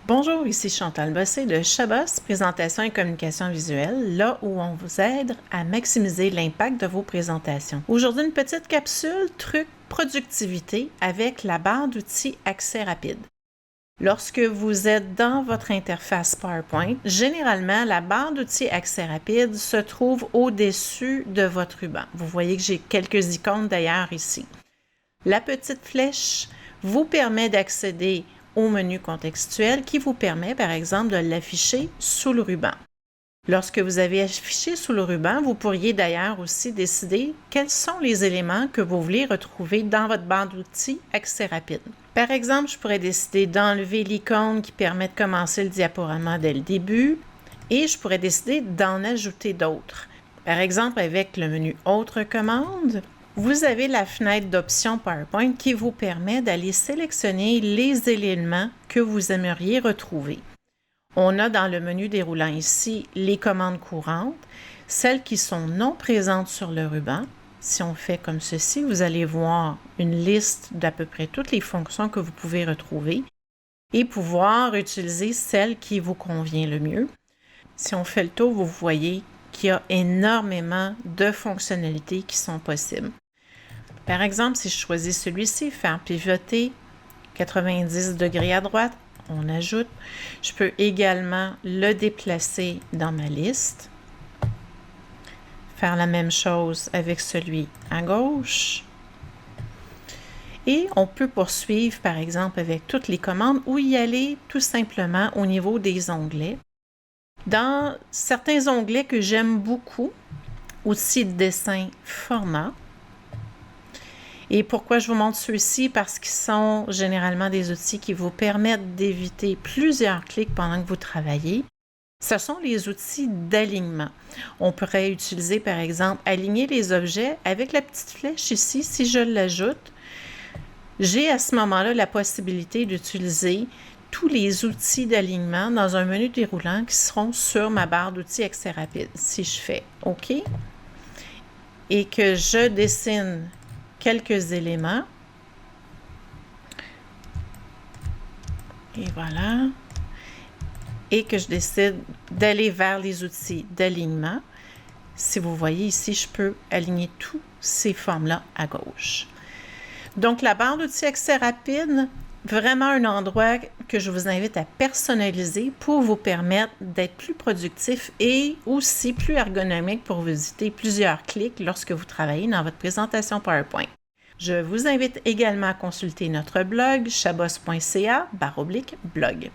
Bonjour, ici Chantal Bossé de Chabos, présentation et communication visuelle, là où on vous aide à maximiser l'impact de vos présentations. Aujourd'hui, une petite capsule truc productivité avec la barre d'outils accès rapide. Lorsque vous êtes dans votre interface PowerPoint, généralement, la barre d'outils accès rapide se trouve au-dessus de votre ruban. Vous voyez que j'ai quelques icônes d'ailleurs ici. La petite flèche vous permet d'accéder au menu contextuel qui vous permet, par exemple, de l'afficher sous le ruban. Lorsque vous avez affiché sous le ruban, vous pourriez d'ailleurs aussi décider quels sont les éléments que vous voulez retrouver dans votre barre d'outils accès rapide. Par exemple, je pourrais décider d'enlever l'icône qui permet de commencer le diaporama dès le début et je pourrais décider d'en ajouter d'autres. Par exemple, avec le menu Autres commandes, vous avez la fenêtre d'options PowerPoint qui vous permet d'aller sélectionner les éléments que vous aimeriez retrouver. On a dans le menu déroulant ici les commandes courantes, celles qui sont non présentes sur le ruban. Si on fait comme ceci, vous allez voir une liste d'à peu près toutes les fonctions que vous pouvez retrouver et pouvoir utiliser celle qui vous convient le mieux. Si on fait le tour, vous voyez qu'il y a énormément de fonctionnalités qui sont possibles. Par exemple, si je choisis celui-ci, faire pivoter 90 degrés à droite, on ajoute. Je peux également le déplacer dans ma liste. Faire la même chose avec celui à gauche. Et on peut poursuivre, par exemple, avec toutes les commandes ou y aller tout simplement au niveau des onglets. Dans certains onglets que j'aime beaucoup, aussi dessin format. Et pourquoi je vous montre ceux-ci? Parce qu'ils sont généralement des outils qui vous permettent d'éviter plusieurs clics pendant que vous travaillez. Ce sont les outils d'alignement. On pourrait utiliser, par exemple, aligner les objets avec la petite flèche ici. Si je l'ajoute, j'ai à ce moment-là la possibilité d'utiliser tous les outils d'alignement dans un menu déroulant qui seront sur ma barre d'outils accès rapide. Si je fais OK et que je dessine quelques éléments. Et voilà. Et que je décide d'aller vers les outils d'alignement. Si vous voyez ici, je peux aligner tous ces formes-là à gauche. Donc, la barre d'outils accès rapide, vraiment un endroit que je vous invite à personnaliser pour vous permettre d'être plus productif et aussi plus ergonomique pour vous éviter plusieurs clics lorsque vous travaillez dans votre présentation PowerPoint. Je vous invite également à consulter notre blog chabos.ca/blog.